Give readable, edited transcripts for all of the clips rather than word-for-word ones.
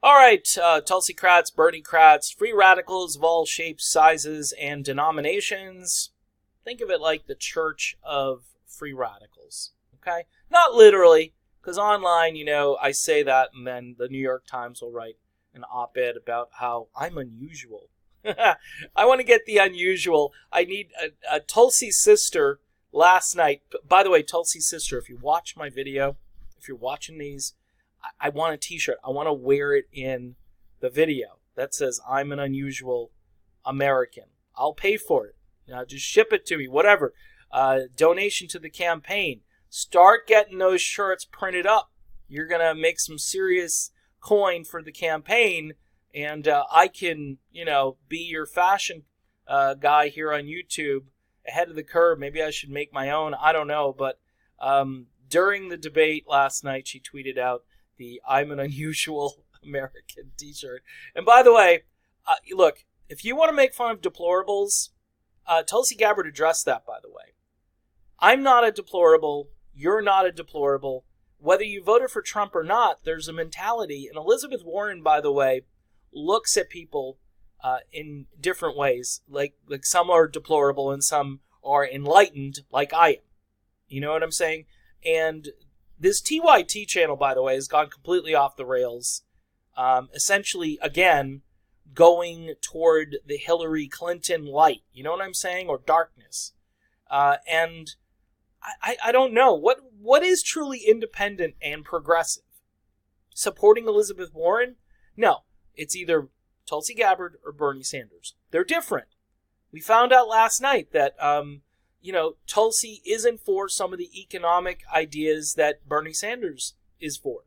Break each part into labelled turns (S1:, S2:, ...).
S1: All right, Tulsi Kratz, Bernie Kratz, free radicals of all shapes, sizes, and denominations. Think of it like the church of free radicals, okay? Not literally, because online, I say that, and then the New York Times will write an op-ed about how I'm unusual. I want to get the unusual. I need a Tulsi's sister last night. By the way, Tulsi's sister, if you watch my video, if you're watching these, I want a t-shirt. I want to wear it in the video that says I'm an unusual American. I'll pay for it. Just ship it to me, whatever. Donation to the campaign. Start getting those shirts printed up. You're going to make some serious coin for the campaign, and I can, be your fashion guy here on YouTube, ahead of the curve. Maybe I should make my own. I don't know, but during the debate last night, she tweeted out the I'm an unusual American t-shirt. And by the way, look, if you want to make fun of deplorables, Tulsi Gabbard addressed that, by the way. I'm not a deplorable. You're not a deplorable. Whether you voted for Trump or not, there's a mentality. And Elizabeth Warren, by the way, looks at people in different ways. Like some are deplorable and some are enlightened, like I am. You know what I'm saying? And this TYT channel, by the way, has gone completely off the rails. Essentially, again, going toward the Hillary Clinton light. You know what I'm saying? Or darkness. And I don't know. What is truly independent and progressive? Supporting Elizabeth Warren? No. It's either Tulsi Gabbard or Bernie Sanders. They're different. We found out last night that Tulsi isn't for some of the economic ideas that Bernie Sanders is for.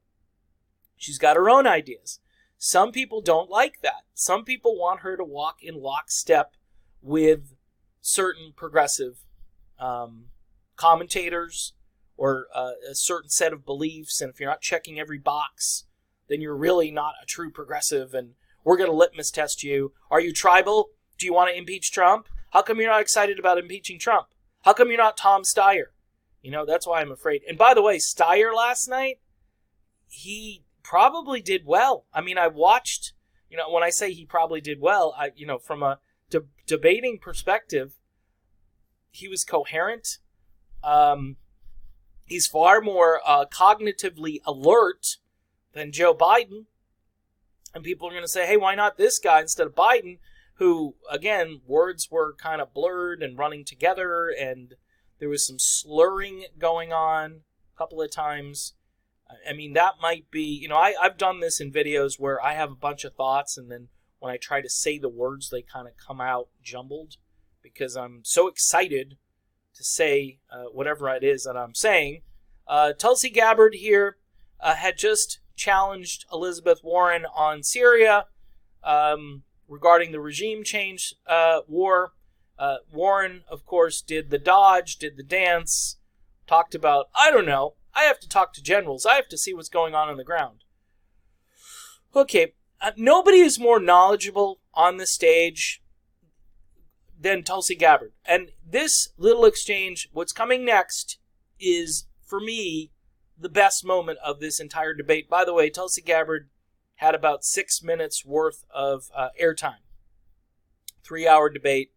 S1: She's got her own ideas. Some people don't like that. Some people want her to walk in lockstep with certain progressive commentators or a certain set of beliefs. And if you're not checking every box, then you're really not a true progressive. And we're going to litmus test you. Are you tribal? Do you want to impeach Trump? How come you're not excited about impeaching Trump? How come you're not Tom Steyer? That's why I'm afraid. And by the way, Steyer last night, he probably did well. I mean, I watched, when I say he probably did well, from a debating perspective, he was coherent. He's far more cognitively alert than Joe Biden. And people are going to say, hey, why not this guy instead of Biden? Who, again, words were kind of blurred and running together, and there was some slurring going on a couple of times. I mean, that might be, I've done this in videos where I have a bunch of thoughts, and then when I try to say the words, they kind of come out jumbled because I'm so excited to say whatever it is that I'm saying. Tulsi Gabbard here had just challenged Elizabeth Warren on Syria, regarding the regime change war. Warren, of course, did the dodge, did the dance, talked about, I don't know, I have to talk to generals. I have to see what's going on the ground. Okay, nobody is more knowledgeable on the stage than Tulsi Gabbard. And this little exchange, what's coming next, is, for me, the best moment of this entire debate. By the way, Tulsi Gabbard had about 6 minutes worth of airtime. 3-hour debate,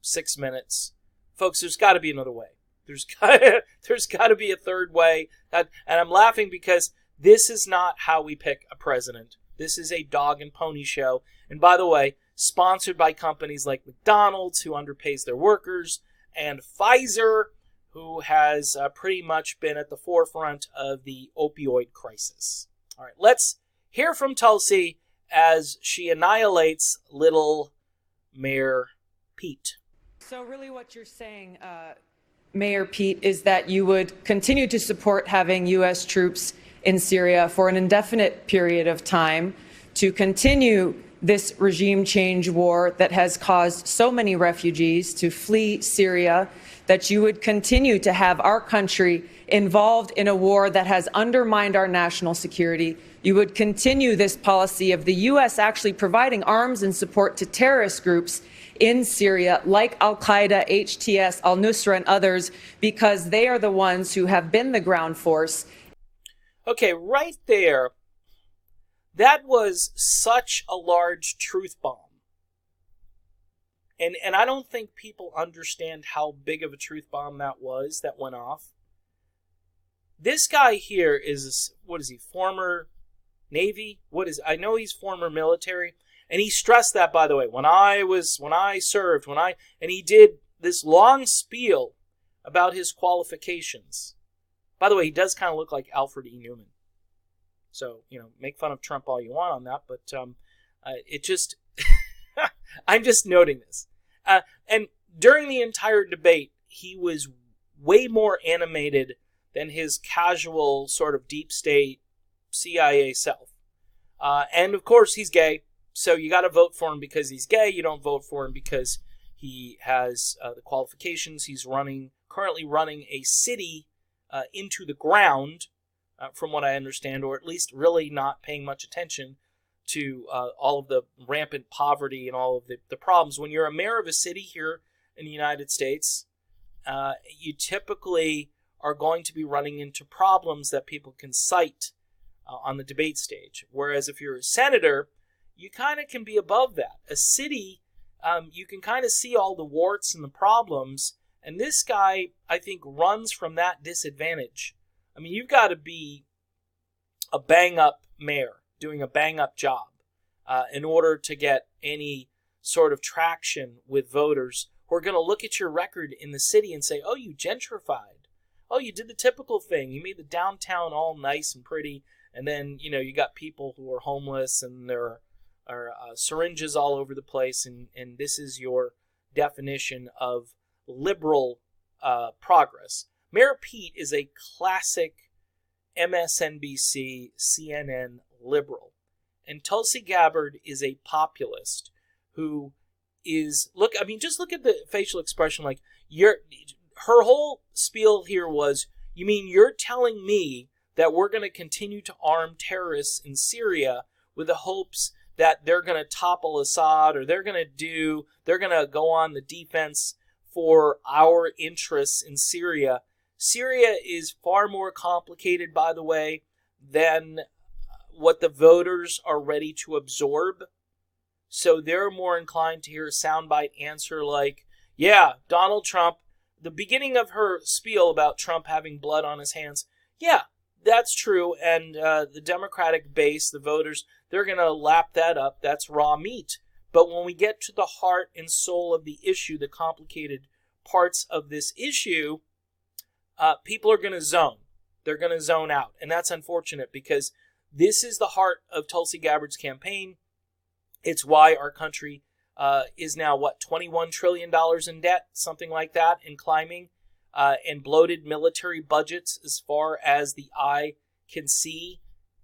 S1: 6 minutes. Folks, there's got to be another way. There's got to be a third way. And I'm laughing because this is not how we pick a president. This is a dog and pony show. And by the way, sponsored by companies like McDonald's, who underpays their workers, and Pfizer, who has pretty much been at the forefront of the opioid crisis. All right, let's hear from Tulsi as she annihilates little Mayor Pete.
S2: So really what you're saying, Mayor Pete, is that you would continue to support having U.S. troops in Syria for an indefinite period of time to continue this regime change war that has caused so many refugees to flee Syria, that you would continue to have our country involved in a war that has undermined our national security. You would continue this policy of the U.S. actually providing arms and support to terrorist groups in Syria, like al-Qaeda, HTS, al-Nusra, and others, because they are the ones who have been the ground force.
S1: Okay, right there, That was such a large truth bomb. And I don't think people understand how big of a truth bomb that was that went off. This guy here is, what is he, former Navy? I know he's former military. And he stressed that, by the way, when I served, and he did this long spiel about his qualifications. By the way, he does kind of look like Alfred E. Newman. So, make fun of Trump all you want on that, but it just, I'm just noting this. And during the entire debate, he was way more animated than his casual sort of deep state CIA self. And of course, he's gay. So you got to vote for him because he's gay. You don't vote for him because he has the qualifications. He's currently running a city into the ground, from what I understand, or at least really not paying much attention to all of the rampant poverty and all of the problems. When you're a mayor of a city here in the United States, you typically are going to be running into problems that people can cite on the debate stage. Whereas if you're a senator, you kind of can be above that. A city, you can kind of see all the warts and the problems. And this guy, I think, runs from that disadvantage. I mean, you've got to be a bang-up mayor doing a bang-up job in order to get any sort of traction with voters who are going to look at your record in the city and say, oh, you gentrified. Oh, you did the typical thing. You made the downtown all nice and pretty. And then, you got people who are homeless and there are syringes all over the place. And this is your definition of liberal progress. Mayor Pete is a classic MSNBC, CNN liberal. And Tulsi Gabbard is a populist who is, just look at the facial expression. Like, her whole spiel here was, you mean you're telling me that we're going to continue to arm terrorists in Syria with the hopes that they're going to topple Assad, or they're going to go on the defense for our interests in Syria. Syria is far more complicated, by the way, than what the voters are ready to absorb. So they're more inclined to hear a soundbite answer like, yeah, Donald Trump, the beginning of her spiel about Trump having blood on his hands, yeah, that's true. And the Democratic base, the voters, they're going to lap that up. That's raw meat. But when we get to the heart and soul of the issue, the complicated parts of this issue, people are going to zone. They're going to zone out. And that's unfortunate because this is the heart of Tulsi Gabbard's campaign. It's why our country is now, $21 trillion in debt, something like that, and climbing, and bloated military budgets as far as the eye can see.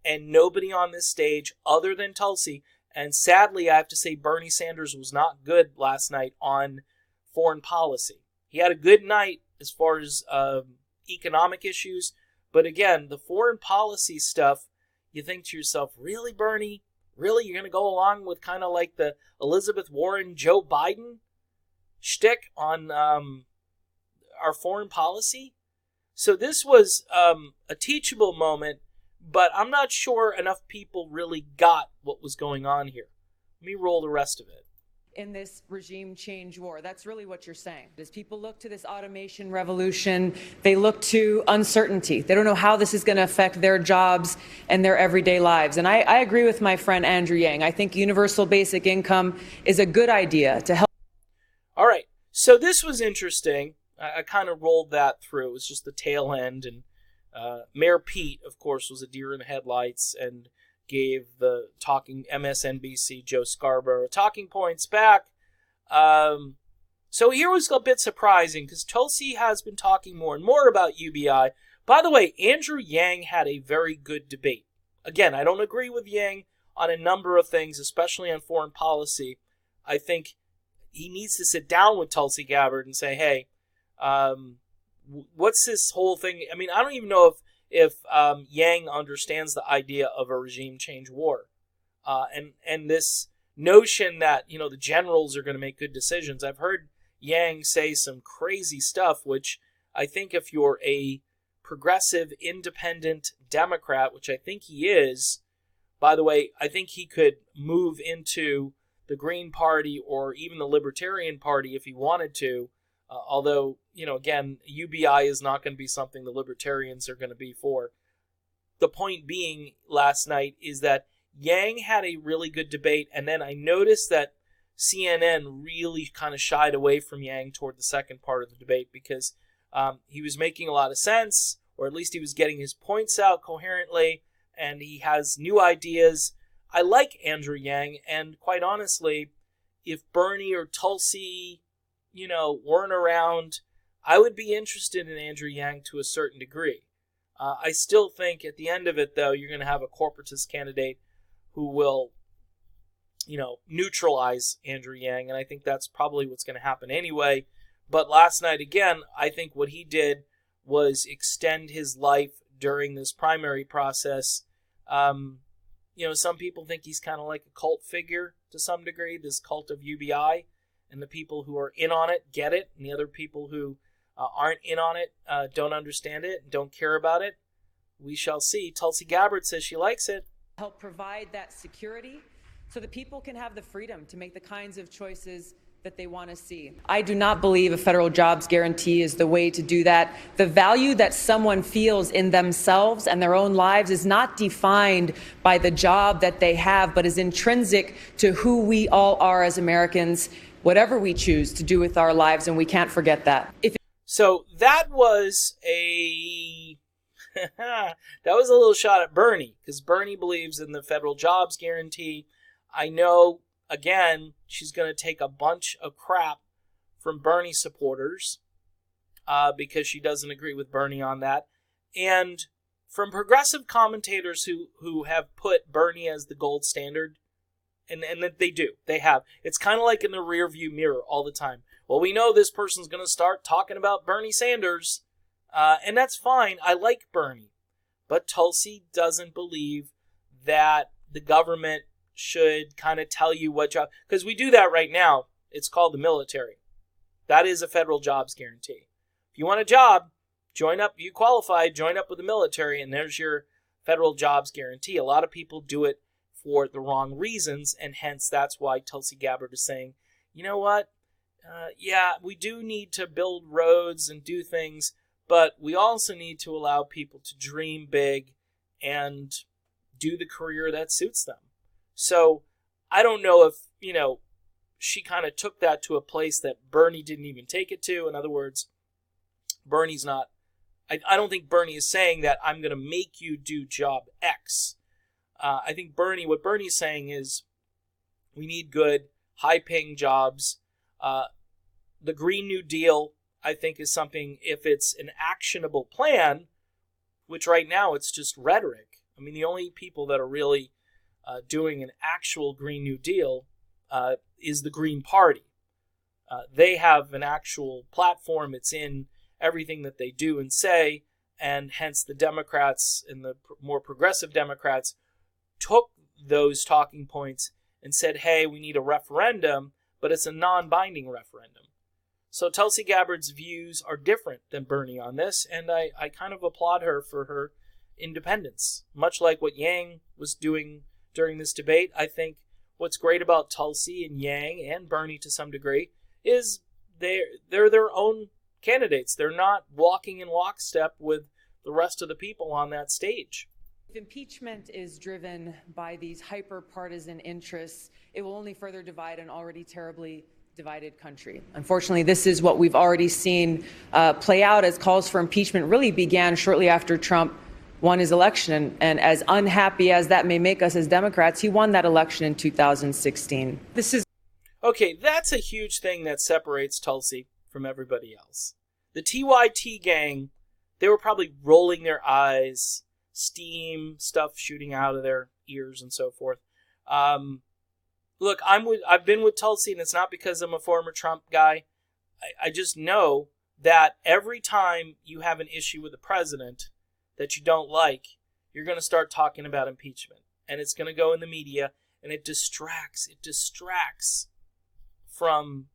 S1: And nobody on this stage other than Tulsi, and sadly I have to say Bernie Sanders was not good last night on foreign policy. He had a good night as far as economic issues, but again, the foreign policy stuff, you think to yourself, really, Bernie? Really? You're going to go along with kind of like the Elizabeth Warren, Joe Biden shtick on our foreign policy? So this was a teachable moment, but I'm not sure enough people really got what was going on here. Let me roll the rest of it.
S2: In this regime change war, that's really what you're saying. As people look to this automation revolution, they look to uncertainty. They don't know how this is going to affect their jobs and their everyday lives. And I agree with my friend Andrew Yang. I think universal basic income is a good idea to help.
S1: All right. So this was interesting. I kind of rolled that through. It was just the tail end. And Mayor Pete, of course, was a deer in the headlights and gave the talking MSNBC Joe Scarborough talking points back. So here was a bit surprising because Tulsi has been talking more and more about UBI. By the way, Andrew Yang had a very good debate. Again, I don't agree with Yang on a number of things, especially on foreign policy. I think he needs to sit down with Tulsi Gabbard and say, hey, what's this whole thing? I mean, I don't even know if Yang understands the idea of a regime change war. And this notion that, the generals are going to make good decisions. I've heard Yang say some crazy stuff, which I think if you're a progressive, independent Democrat, which I think he is, By the way, I think he could move into the Green Party or even the Libertarian Party if he wanted to. Although, again, UBI is not going to be something the Libertarians are going to be for. The point being last night is that Yang had a really good debate, and then I noticed that CNN really kind of shied away from Yang toward the second part of the debate because he was making a lot of sense, or at least he was getting his points out coherently, and he has new ideas. I like Andrew Yang, and quite honestly, if Bernie or Tulsi, weren't around, I would be interested in Andrew Yang to a certain degree. I still think at the end of it, though, you're going to have a corporatist candidate who will, neutralize Andrew Yang, and I think that's probably what's going to happen anyway. But last night, again, I think what he did was extend his life during this primary process. Some people think he's kind of like a cult figure to some degree, this cult of UBI, and the people who are in on it get it, and the other people who aren't in on it don't understand it and don't care about it. We shall see. Tulsi Gabbard says she likes it.
S2: Help provide that security so that people can have the freedom to make the kinds of choices that they want to see. I do not believe a federal jobs guarantee is the way to do that. The value that someone feels in themselves and their own lives is not defined by the job that they have, but is intrinsic to who we all are as Americans, whatever we choose to do with our lives, and we can't forget that.
S1: So that was a that was a little shot at Bernie, because Bernie believes in the federal jobs guarantee. I know, again, she's going to take a bunch of crap from Bernie supporters because she doesn't agree with Bernie on that. And from progressive commentators who have put Bernie as the gold standard, and that they do. They have. It's kind of like in the rearview mirror all the time. Well, we know this person's going to start talking about Bernie Sanders, and that's fine. I like Bernie. But Tulsi doesn't believe that the government should kind of tell you what job, because we do that right now. It's called the military. That is a federal jobs guarantee. If you want a job, join up. You qualify, join up with the military, and there's your federal jobs guarantee. A lot of people do it for the wrong reasons, and hence that's why Tulsi Gabbard is saying, you know what? We do need to build roads and do things, but we also need to allow people to dream big and do the career that suits them. So I don't know if, she kind of took that to a place that Bernie didn't even take it to. In other words, Bernie's not, I don't think Bernie is saying that I'm going to make you do job X. I think what Bernie's saying is we need good, high-paying jobs. The Green New Deal, I think, is something, if it's an actionable plan, which right now it's just rhetoric. I mean, the only people that are really doing an actual Green New Deal is the Green Party. They have an actual platform. It's in everything that they do and say, and hence the Democrats and the more progressive Democrats took those talking points and said, hey, we need a referendum, but it's a non-binding referendum. So Tulsi Gabbard's views are different than Bernie on this, and I kind of applaud her for her independence. Much like what Yang was doing during this debate, I think what's great about Tulsi and Yang and Bernie to some degree is they're their own candidates. They're not walking in lockstep with the rest of the people on that stage.
S2: If impeachment is driven by these hyper-partisan interests, it will only further divide an already terribly divided country. Unfortunately, this is what we've already seen play out as calls for impeachment really began shortly after Trump won his election. And as unhappy as that may make us as Democrats, he won that election in 2016.
S1: Okay, that's a huge thing that separates Tulsi from everybody else. The TYT gang, they were probably rolling their eyes, steam, stuff shooting out of their ears and so forth. Look, I've been with Tulsi, and it's not because I'm a former Trump guy. I just know that every time you have an issue with the president that you don't like, you're going to start talking about impeachment. And it's going to go in the media, and it distracts from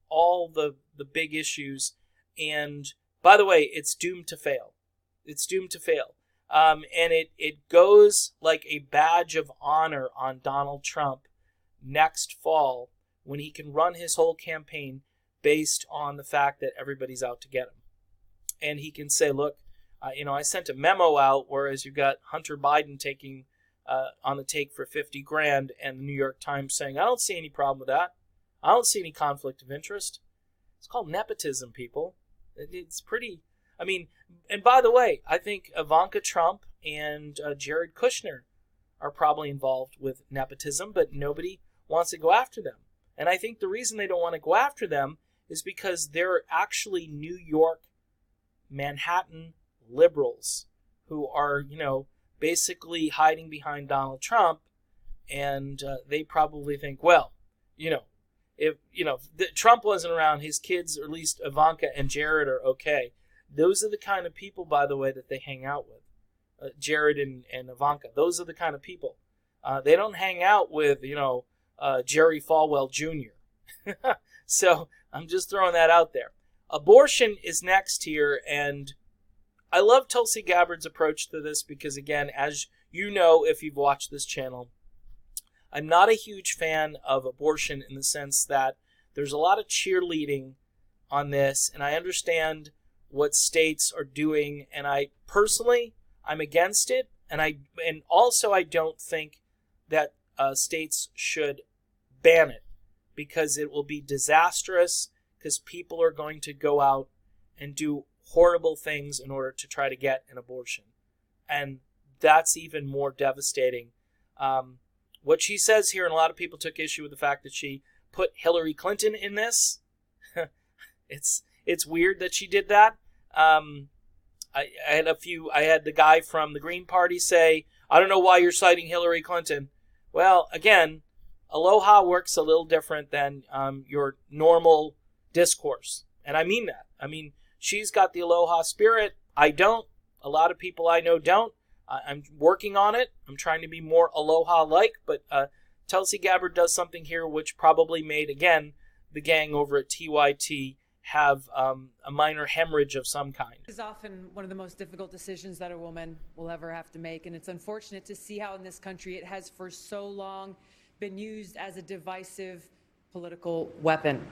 S1: all the big issues. And by the way, it's doomed to fail. It's doomed to fail. And it goes like a badge of honor on Donald Trump next fall when he can run his whole campaign based on the fact that everybody's out to get him. And he can say, look, I sent a memo out, whereas you got Hunter Biden taking on the take for 50 grand and the New York Times saying, I don't see any problem with that. I don't see any conflict of interest. It's called nepotism, people. It's pretty, and by the way, I think Ivanka Trump and Jared Kushner are probably involved with nepotism, but nobody wants to go after them. And I think the reason they don't want to go after them is because they're actually New York, Manhattan liberals who are, basically hiding behind Donald Trump. And they probably think, well, if Trump wasn't around, his kids, or at least Ivanka and Jared, are okay. Those are the kind of people, by the way, that they hang out with. Jared and Ivanka. Those are the kind of people. They don't hang out with, Jerry Falwell Jr. So I'm just throwing that out there. Abortion is next here, and I love Tulsi Gabbard's approach to this because, again, as you know, if you've watched this channel, I'm not a huge fan of abortion in the sense that there's a lot of cheerleading on this, and I understand what states are doing, and I'm against it, and also I don't think that states should ban it because it will be disastrous because people are going to go out and do horrible things in order to try to get an abortion, and that's even more devastating. What she says here, and a lot of people took issue with the fact that she put Hillary Clinton in this. It's weird that she did that. I had the guy from the Green Party say, I don't know why you're citing Hillary Clinton. Well, again, Aloha works a little different than your normal discourse. And I mean that. She's got the Aloha spirit. I don't. A lot of people I know don't. I'm working on it. I'm trying to be more Aloha-like, but Tulsi Gabbard does something here which probably made, again, the gang over at TYT have a minor hemorrhage of some kind.
S2: This is often one of the most difficult decisions that a woman will ever have to make, and it's unfortunate to see how in this country it has for so long been used as a divisive political weapon.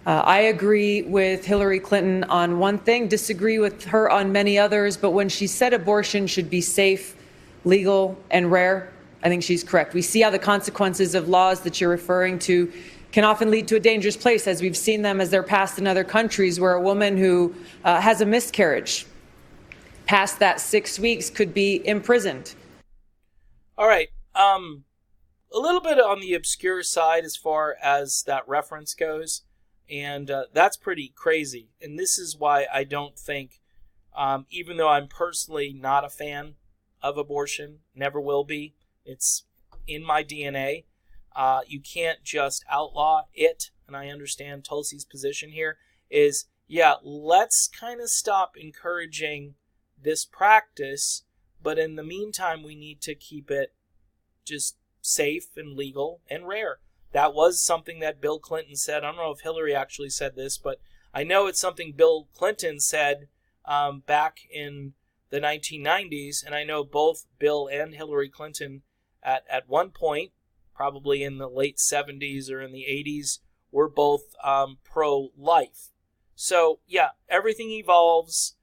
S2: I agree with Hillary Clinton on one thing, disagree with her on many others, but when she said abortion should be safe, legal, and rare, I think she's correct. We see how the consequences of laws that you're referring to can often lead to a dangerous place, as we've seen them as they're passed in other countries, where a woman who has a miscarriage past that 6 weeks could be imprisoned.
S1: All right. A little bit on the obscure side as far as that reference goes. And that's pretty crazy. And this is why I don't think, even though I'm personally not a fan of abortion, never will be, it's in my DNA, you can't just outlaw it. And I understand Tulsi's position here is, let's kind of stop encouraging this practice. But in the meantime, we need to keep it just safe and legal and rare. That was something that Bill Clinton said. I don't know if Hillary actually said this, but I know it's something Bill Clinton said back in the 1990s. And I know both Bill and Hillary Clinton at one point, probably in the late 70s or in the 80s, were both pro-life. So, everything evolves.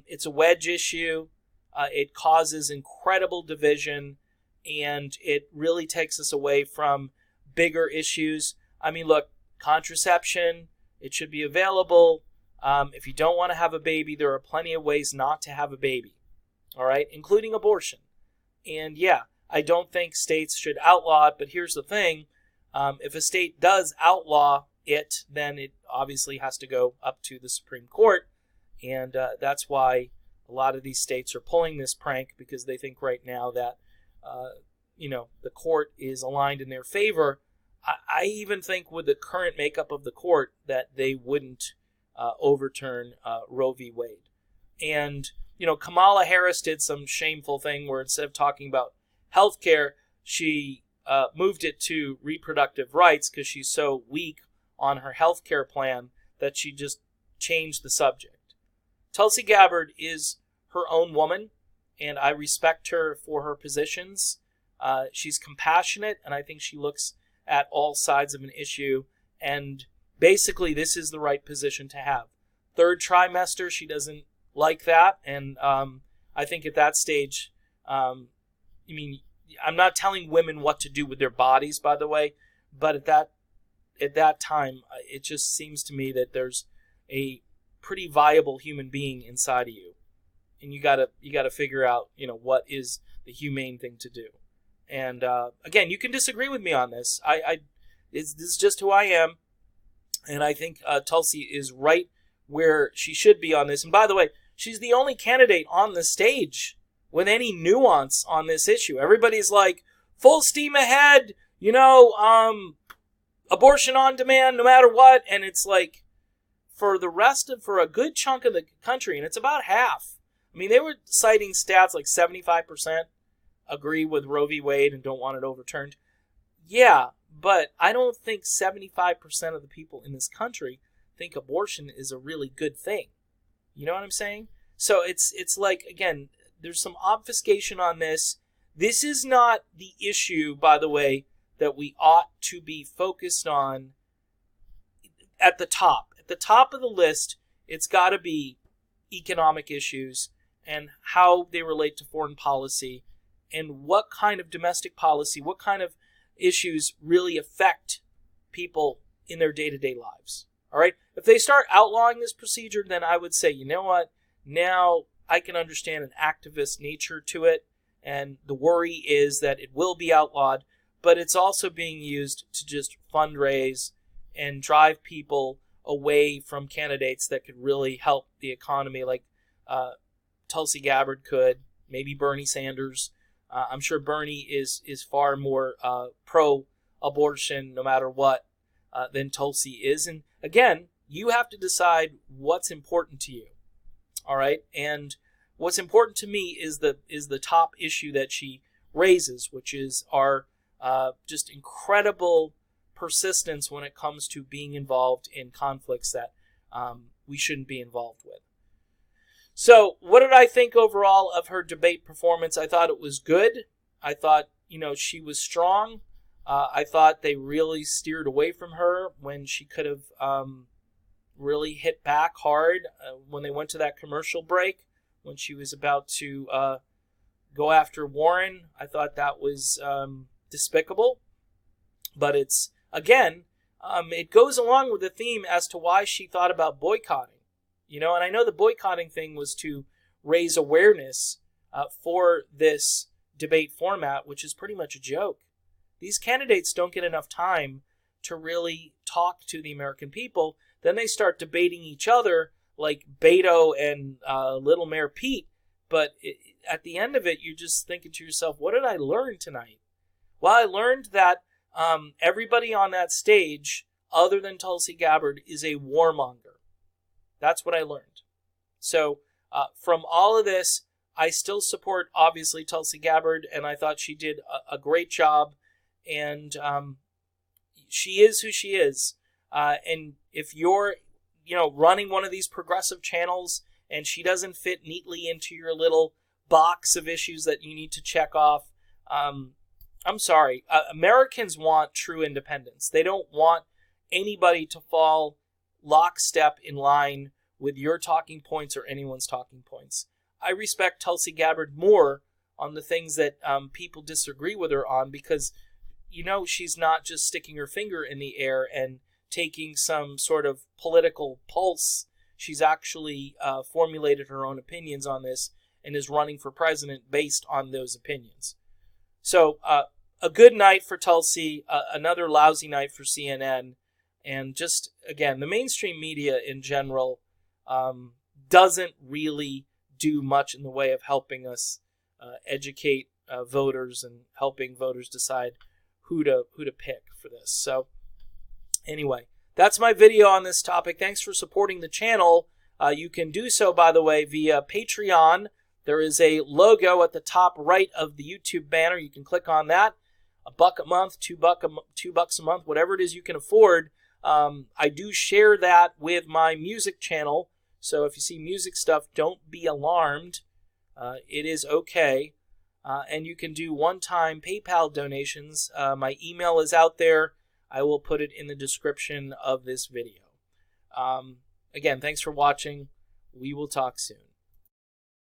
S1: It's a wedge issue. It causes incredible division, and it really takes us away from bigger issues. Look, contraception, it should be available. If you don't want to have a baby, there are plenty of ways not to have a baby. All right, including abortion. And I don't think states should outlaw it, but here's the thing. If a state does outlaw it, then it obviously has to go up to the Supreme Court. And that's why a lot of these states are pulling this prank, because they think right now that the court is aligned in their favor. I even think with the current makeup of the court that they wouldn't overturn Roe v. Wade. And, Kamala Harris did some shameful thing where instead of talking about health care, she moved it to reproductive rights because she's so weak on her health care plan that she just changed the subject. Tulsi Gabbard is her own woman, and I respect her for her positions. She's compassionate, and I think she looks at all sides of an issue, and basically this is the right position to have. Third trimester, she doesn't like that, and I think at that stage, I'm not telling women what to do with their bodies, by the way, but at that time, it just seems to me that there's a pretty viable human being inside of you, and you gotta figure out, what is the humane thing to do. And again, you can disagree with me on this. This is just who I am, and I think Tulsi is right where she should be on this. And by the way, she's the only candidate on the stage with any nuance on this issue. Everybody's like, full steam ahead, abortion on demand no matter what. And it's like, for a good chunk of the country, and it's about half. They were citing stats like 75% agree with Roe v. Wade and don't want it overturned. Yeah, but I don't think 75% of the people in this country think abortion is a really good thing. You know what I'm saying? So it's like, again, there's some obfuscation on this. This is not the issue, by the way, that we ought to be focused on at the top. At the top of the list, it's got to be economic issues and how they relate to foreign policy and what kind of domestic policy, what kind of issues really affect people in their day-to-day lives. All right? If they start outlawing this procedure, then I would say, you know what? Now I can understand an activist nature to it, and the worry is that it will be outlawed, but it's also being used to just fundraise and drive people away from candidates that could really help the economy, like Tulsi Gabbard could, maybe Bernie Sanders. I'm sure Bernie is far more pro-abortion, no matter what, than Tulsi is. And again, you have to decide what's important to you. All right, and what's important to me is the top issue that she raises, which is our just incredible persistence when it comes to being involved in conflicts that we shouldn't be involved with. So, what did I think overall of her debate performance? I thought it was good. I thought, she was strong. I thought they really steered away from her when she could have really hit back hard when they went to that commercial break, when she was about to go after Warren. I thought that was despicable. But it's, again, it goes along with the theme as to why she thought about boycotting. And I know the boycotting thing was to raise awareness for this debate format, which is pretty much a joke. These candidates don't get enough time to really talk to the American people. Then they start debating each other like Beto and Little Mayor Pete. But at the end of it, you're just thinking to yourself, what did I learn tonight? Well, I learned that everybody on that stage, other than Tulsi Gabbard, is a warmonger. That's what I learned. So from all of this, I still support, obviously, Tulsi Gabbard, and I thought she did a great job. And she is who she is. And if you're, running one of these progressive channels and she doesn't fit neatly into your little box of issues that you need to check off, I'm sorry. Americans want true independence. They don't want anybody to fall lockstep in line with your talking points or anyone's talking points. I respect Tulsi Gabbard more on the things that people disagree with her on because, she's not just sticking her finger in the air and taking some sort of political pulse. She's actually formulated her own opinions on this and is running for president based on those opinions. So a good night for Tulsi, another lousy night for CNN. And just, again, the mainstream media in general doesn't really do much in the way of helping us educate voters and helping voters decide who to pick for this. So anyway, that's my video on this topic. Thanks for supporting the channel. You can do so, by the way, via Patreon. There is a logo at the top right of the YouTube banner. You can click on that. $1 a month, $2 a month, whatever it is you can afford. I do share that with my music channel. So if you see music stuff, don't be alarmed. it is okay. And you can do one-time PayPal donations. My email is out there. I will put it in the description of this video. Again, thanks for watching. We will talk soon.